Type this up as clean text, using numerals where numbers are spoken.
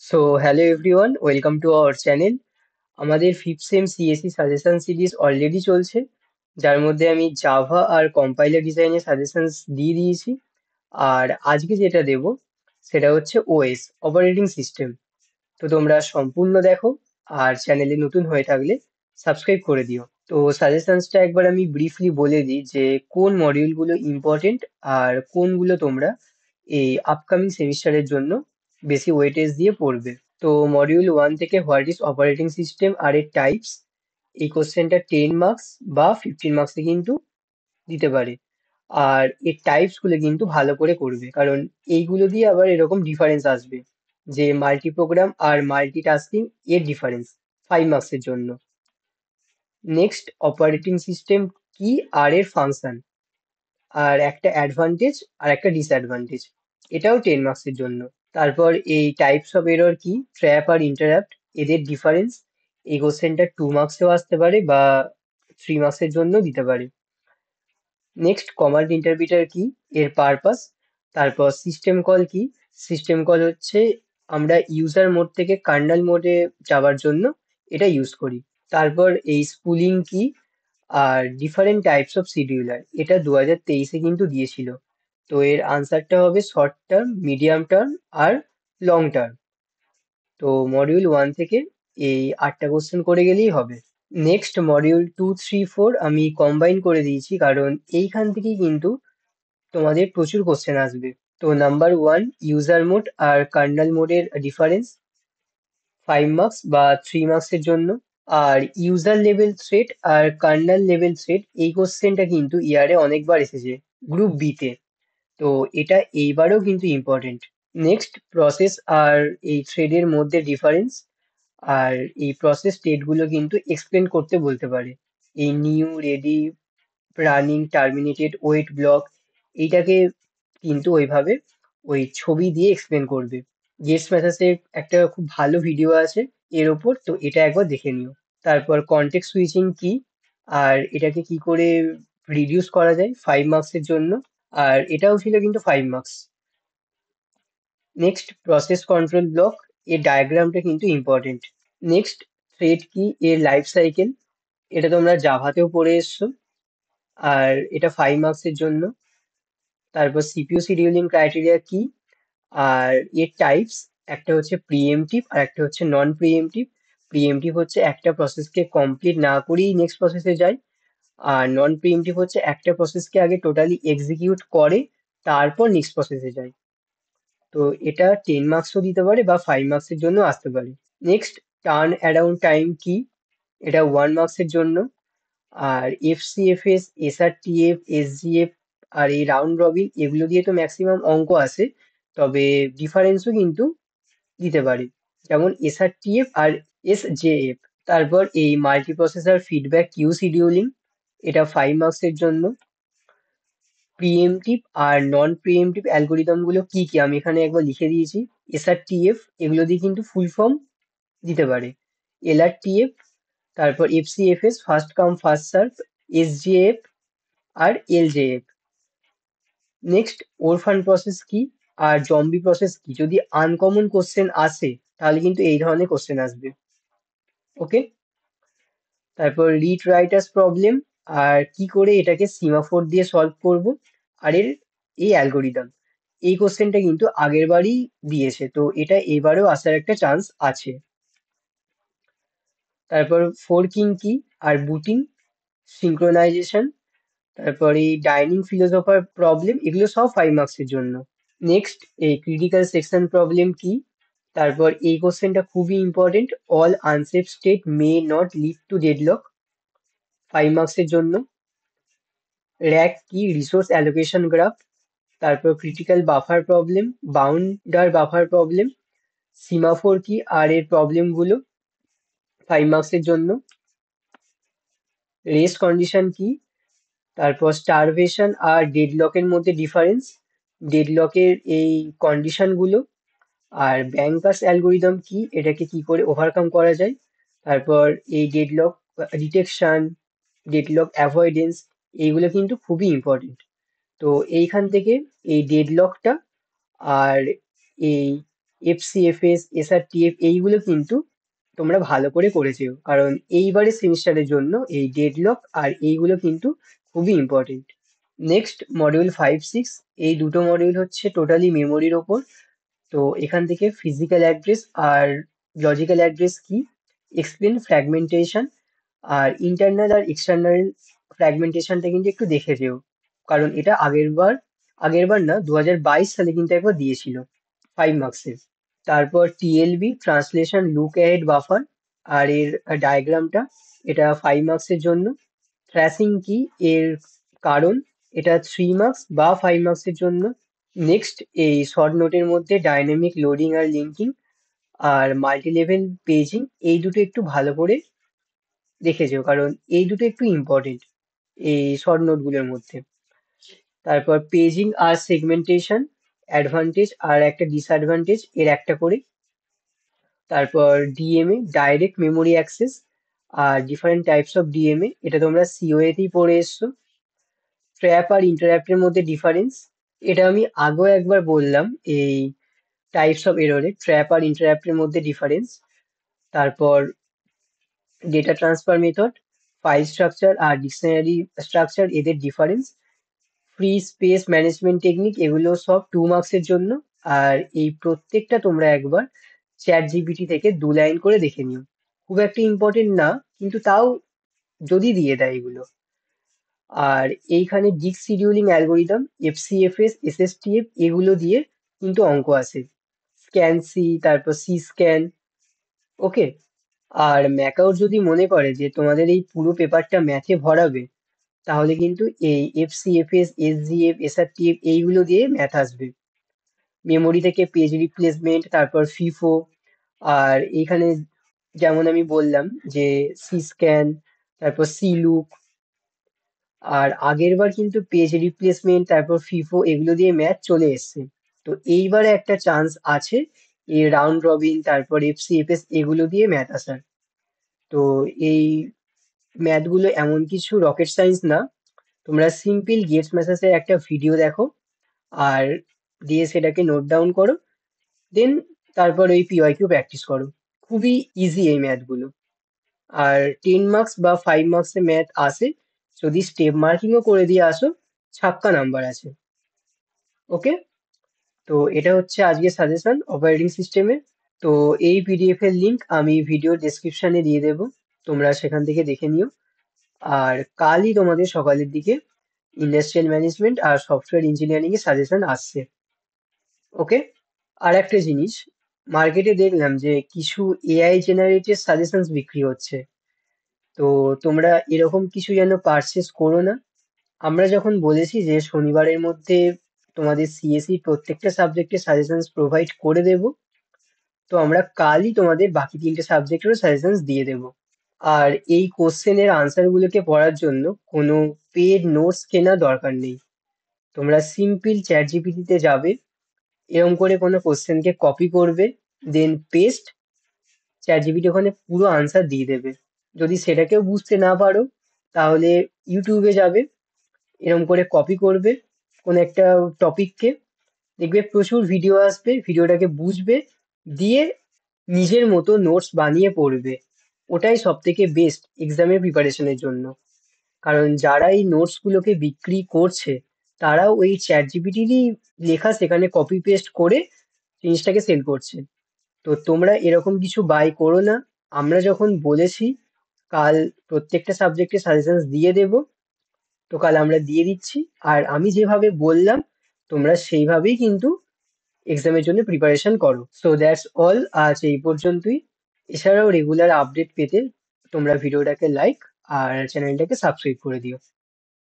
So hello everyone, welcome to our channel. আমাদের fifth sem CSC suggestion series already চলছে, যার মধ্যে আমি জাভা আর কম্পাইলার ডিজাইনের সাজেশনস দিয়ে দিয়েছি। আর আজকে যেটা দেব সেটা হচ্ছে ওএস, অপারেটিং সিস্টেম। তো তোমরা সম্পূর্ণ দেখো, আর চ্যানেলে নতুন হয়ে থাকলে সাবস্ক্রাইব করে দিও। তো সাজেশনসটা একবার আমি ব্রিফলি বলে দিই যে কোন মডিউলগুলো ইম্পর্টেন্ট আর কোনগুলো তোমরা এই আপকামিং সেমিস্টারের জন্য বেশি ওয়েটেজ দিয়ে পড়বে। তো মডিউল 1 থেকে হোয়াট ইজ অপারেটিং সিস্টেম আর এর টাইপস, এই কোশ্চেনটা 10 মার্কস বা 15 মার্কসে কিন্তু দিতে পারে। আর এর টাইপস গুলো কিন্তু ভালো করে করবে, কারণ এইগুলো দিয়ে আবার এরকম ডিফারেন্স আসবে যে মাল্টি প্রোগ্রাম আর মাল্টিটাস্কিং এর ডিফারেন্স 5 মার্কসের জন্য। নেক্সট, অপারেটিং সিস্টেম কি আর এর ফাংশন, আর একটা অ্যাডভান্টেজ আর একটা ডিসঅ্যাডভান্টেজ, এটাও 10 মার্কসের জন্য। তারপর এই টাইপস অফ এরর কি, ট্র্যাপ আর ইন্টারাপ্ট, এদের ডিফারেন্স, এই কোশ্চেনটা 2 মার্কসেও আসতে পারে বা 3 মার্কসের জন্য দিতে পারে। নেক্সট, কমান্ড ইন্টারপ্রিটার কি, এর পারপাস। তারপর সিস্টেম কল কি, সিস্টেম কল হচ্ছে আমরা ইউজার মোড থেকে কার্নাল মোডে যাওয়ার জন্য এটা ইউজ করি। তারপর এই স্পুলিং কি, আর ডিফারেন্ট টাইপস অফ শিডিউলার, এটা 2023-এ কিন্তু দিয়েছিল। তো এর আনসারটা হবে শর্ট টার্ম, মিডিয়াম টার্ম আর লং টার্ম। তো মডিউল 1 থেকে এই 8টা কোশ্চেন করে গেলেই হবে। নেক্সট, মডিউল 2, 3, 4 আমি কম্বাইন করে দিয়েছি, কারণ এইখান থেকেই কিন্তু তোমাদের প্রচুর কোশ্চেন আসবে। তো নাম্বার 1, ইউজার মোড আর কার্নাল মোডের ডিফারেন্স, 5 মার্কস বা 3 মার্কসের জন্য। আর ইউজার লেভেল থ্রেড আর কার্নাল লেভেল থ্রেড, এই কোশ্চেনটা কিন্তু ইয়ারে অনেকবার এসেছে গ্রুপ বি তে। তো এটা এইবারেও কিন্তু ইম্পর্টেন্ট। নেক্সট, প্রসেস আর এই থ্রেডের মধ্যে ডিফারেন্স, আর এই প্রসেস স্টেটগুলো কিন্তু এক্সপ্লেন করতে বলতে পারে। এই new, ready, running, terminated, wait block, এইটাকে কিন্তু ওইভাবে ওই ছবি দিয়ে এক্সপ্লেন করবে। গেটস ম্যাথাসের একটা খুব ভালো ভিডিও আছে এর ওপর, তো এটা একবার দেখে নিও। তারপর কনটেক্সট সুইচিং কি, আর এটাকে কি করে রিডিউস করা যায়, 5 মার্কসের জন্য। আর এটাও ছিল কিন্তু 5 marks. Next, process control block, এর ডায়াগ্রামটা কিন্তু ইম্পর্টেন্ট। নেক্সট, থ্রেড কি, এর লাইফ সাইকেল, এটা তোমরা জাভাতেও পড়ে এসছো, আর এটা 5 মার্কসের জন্য। তারপর সিপিইউ শিডিউলিং ক্রাইটেরিয়া কি, আর এর টাইপস, একটা হচ্ছে প্রিএমটিভ আর একটা হচ্ছে নন প্রিএমটিভ। প্রিএমটিভ হচ্ছে একটা প্রসেসকে কমপ্লিট না করেই নেক্সট প্রসেসে যায়, আর নন প্রিএমটিভ হচ্ছে একটা প্রসেসকে আগে টোটালি এক্সিকিউট করে তারপর নেক্সট প্রসেসে যায়। তো এটা 10 মার্কসও দিতে পারে বা 5 মার্কসের জন্য আসতে পারে। নেক্সট, টার্ন অ্যারাউন্ড টাইম কি, এটা 1 মার্কসের জন্য। আর এফসিএফএস, এসআরটিএফ, এসজিএফ আর এই রাউন্ড রবিন, এগুলো দিয়ে তো ম্যাক্সিমাম অঙ্ক আসে, তবে ডিফারেন্সও কিন্তু দিতে পারে, যেমন এসআরটিএফ আর এসজেএফ। তারপর এই মাল্টিপ্রসেসর ফিডব্যাক কিউ শিডিউলিং, এটা 5 মার্কসের জন্য। প্রিএমটিভ আর নন প্রিএমটিভ অ্যালগোরিদম গুলো কি কি আমি এখানে একবার লিখে দিয়েছি। এসআরটিএফ, এগুলো দিয়ে কিন্তু ফুল ফর্ম দিতে পারে। এলআরটিএফ, তারপর এফসিএফএস, ফার্স্ট কাম ফার্স্ট সার্ভ, এসজিএফ আর এলজেএফ। নেক্সট, ওরফান প্রসেস কি আর জম্বি প্রসেস কি, যদি আনকমন কোশ্চেন আসে তাহলে কিন্তু এই ধরনের কোশ্চেন আসবে। ওকে। তারপর রিড রাইটার্স প্রবলেম, আর কি করে এটাকে সিমাফোর দিয়ে সলভ করব, আর এর এই অ্যালগোরিদম, এই কোশ্চেনটা কিন্তু আগের বারই দিয়েছে, তো এটা এবারেও আসার একটা চান্স আছে। তারপর ফোরকিং কি আর বুটিং, সিঙ্ক্রোনাইজেশন, তারপর এই ডাইনিং ফিলোসোফার প্রবলেম, এগুলো সব 5 মার্কসের জন্য। নেক্সট, এই ক্রিটিক্যাল সেকশন প্রবলেম কি, তারপর এই কোশ্চেনটা খুবই important, all unsafe state may not lead to deadlock, 5 মার্কসের জন্য। র্যাক কি, রিসোর্স অ্যালোকেশন গ্রাফ, তারপর critical buffer problem, bounded buffer problem, semaphore কি আর এর প্রবলেমগুলো, 5 মার্কসের জন্য। রেস কন্ডিশন কি, তারপর স্টারভেশন আর ডেডলকের মধ্যে ডিফারেন্স, ডেডলকের এই কন্ডিশনগুলো। আর ব্যাংকার্স অ্যালগোরিদম কি, এটাকে কি করে ওভারকাম করা যায়। তারপর এই ডেডলক ডিটেকশন, ডেডলক অ্যাভয়েডেন্স, এইগুলো কিন্তু খুবই ইম্পর্টেন্ট। তো এইখান থেকে এই ডেডলকটা আর এই এফসিএফএস, এসআরটিএফ এইগুলো কিন্তু তোমরা ভালো করে করেছো, কারণ এইবারের সেমিস্টারের জন্য এই ডেডলক আর এইগুলো কিন্তু খুবই ইম্পর্টেন্ট। নেক্সট মডিউল 5, 6, এই দুটো মডিউল হচ্ছে টোটালি মেমোরির ওপর। তো এখান থেকে ফিজিক্যাল অ্যাড্রেস আর লজিক্যাল অ্যাড্রেস কি, এক্সপ্লেন ফ্র্যাগমেন্টেশন, আর ইন্টারনাল আর এক্সটার্নাল ফ্র্যাগমেন্টেশনটা কিন্তু একটু দেখে যেও, কারণ এটা আগেরবার না 2022 সালে কিন্তু একবার দিয়েছিল 5 মার্কসের। তারপর টিএলবি, ট্রান্সলেশন লুক অ্যাহেড বাফার, আর এর ডায়াগ্রামটা, এটা 5 মার্কসের জন্য। থ্র্যাশিং কি, এর কারণ, এটা 3 মার্কস বা 5 মার্কসের জন্য। নেক্সট এই শর্ট নোটের মধ্যে ডাইনামিক লোডিং আর লিঙ্কিং আর মাল্টি লেভেল পেজিং, এই দুটো একটু ভালো করে দেখে যেও, কারণ এই দুটো একটু ইম্পর্টেন্ট এই শর্ট নোটগুলোর মধ্যে। তারপর পেজিং আর সেগমেন্টেশন, অ্যাডভান্টেজ আর একটা ডিসঅ্যাডভান্টেজ এর একটা করে। তারপর ডিএমএ, ডাইরেক্ট মেমোরি অ্যাক্সেস আর ডিফারেন্ট টাইপস অফ ডিএমএ, এটা তোমরা সিওএ তেই পড়ে এসছো। ট্র্যাপ আর ইন্টারাপ্টের মধ্যে ডিফারেন্স, এটা আমি আগেও একবার বললাম এই টাইপস অফ এররে, ট্র্যাপ আর ইন্টারাপ্টের মধ্যে ডিফারেন্স। তারপর data transfer method, file structure আর ডিকশনারি স্ট্রাকচার এদের difference, free space management technique, এগুলো সব 2 মার্কসের জন্য। আর এই প্রত্যেকটা তোমরা একবার চ্যাট জিপিটি থেকে 2 লাইন করে দেখে নিও, খুব একটা ইম্পর্টেন্ট না, কিন্তু তাও যদি দিয়ে দেয় এগুলো। আর এইখানে গিগ শিডিউলিং অ্যালগোরিদম, এফসিএফএস, এসএসটিএফ এগুলো দিয়ে কিন্তু অঙ্ক আসে, স্ক্যান সি, তারপর সি স্ক্যান। ওকে। আর ম্যাকাউট যদি মনে করে যে তোমাদের এই পুরো পেপারটা ম্যাথে ভরাবে, তাহলে কিন্তু এই এফসিএফএস, এসজিএফ, এসআরটিএফ এইগুলো দিয়ে ম্যাথ আসবে। মেমোরি থেকে পেজ রিপ্লেসমেন্ট, তারপর ফিফো, আর এইখানে যেমন আমি বললাম যে সি স্ক্যান, তারপর সি লুক। আর আগেরবার কিন্তু পেজ রিপ্লেসমেন্ট, তারপর ফিফো এগুলো দিয়ে ম্যাথ চলে এসছে। তো এইবারে একটা চান্স আছে এই রাউন্ড রবিন, তারপর এফসিএফএস এগুলো দিয়ে ম্যাথ আসার। তো এই ম্যাথগুলো এমন কিছু রকেট সায়েন্স না, তোমরা সিম্পল গেটস ম্যাথসের একটা ভিডিও দেখো আর দিয়ে সেটাকে নোট ডাউন করো, দেন তারপর ওই পিওয়াইকিউ প্র্যাকটিস করো। খুবই ইজি এই ম্যাথগুলো। আর 10 মার্কস বা 5 মার্কসের ম্যাথ আসে, যদি স্টেপ মার্কিংও করে দিয়ে আসো, ছাক্কা নাম্বার আছে। ওকে। তো এটা হচ্ছে আজকে সাজেশন অপারেটিং সিস্টেমে। তো এই পিডিএফ এর লিংক আমি ভিডিও ডেসক্রিপশনে দিয়ে দেবো, তোমরা সেখান থেকে দেখে নিও। আর কালই তোমাদের সকালের দিকে ইন্ডাস্ট্রিয়াল ম্যানেজমেন্ট আর সফটওয়্যার ইঞ্জিনিয়ারিং এর সাজেশন আসছে। ওকে। আর একটা জিনিস, মার্কেটে দেখলাম যে কিছু এআই জেনারেটেড সাজেশনস বিক্রি হচ্ছে। তো তোমরা এরকম কিছু যেন পারচেস করো না। আমরা যখন বলেছি যে শনিবারের মধ্যে তোমাদের সিএসসি প্রত্যেকটা সাবজেক্টের সাজেশনস প্রোভাইড করে দেব, তো আমরা কালই তোমাদের বাকি 3টে সাবজেক্টেরও সাজেশনস দিয়ে দেব। আর এই কোশ্চেনের আনসারগুলোকে পড়ার জন্য কোনো পেড নোটস কেনার দরকার নেই। তোমরা সিম্পল চ্যাট জিপিটিতে যাবে, এরকম করে কোনো কোশ্চেনকে কপি করবে, দেন পেস্ট, চ্যাট জিপিটি ওখানে পুরো আনসার দিয়ে দেবে। যদি সেটাকেও বুঝতে না পারো, তাহলে ইউটিউবে যাবে, এরকম করে কপি করবে কোনো একটা টপিককে, দেখবে প্রচুর ভিডিও আসবে, ভিডিওটাকে বুঝবে, দিয়ে নিজের মতো নোটস বানিয়ে পড়বে। ওটাই সব থেকে বেস্ট এক্সামের প্রিপারেশনের জন্য, কারণ যারা এই নোটস গুলোকে বিক্রি করছে, তারাও ওই চ্যাট জিপিটিরই লেখা সেখানে কপি পেস্ট করে জিনিসটাকে সেল করছে। তো তোমরা এরকম কিছু বাই করো না। আমরা যখন বলেছি কাল প্রত্যেকটা সাবজেক্টে সাজেশনস দিয়ে দেব, তো কাল আমরা দিয়ে দিচ্ছি। আর আমি যেভাবে বললাম তোমরা সেইভাবেই কিন্তু এক্সামের জন্য প্রিপারেশন করো। সো দ্যাটস অল, আজ এই পর্যন্তই। এছাড়াও রেগুলার আপডেট পেতে তোমরা ভিডিওটাকে লাইক আর চ্যানেলটাকে সাবস্ক্রাইব করে দিও।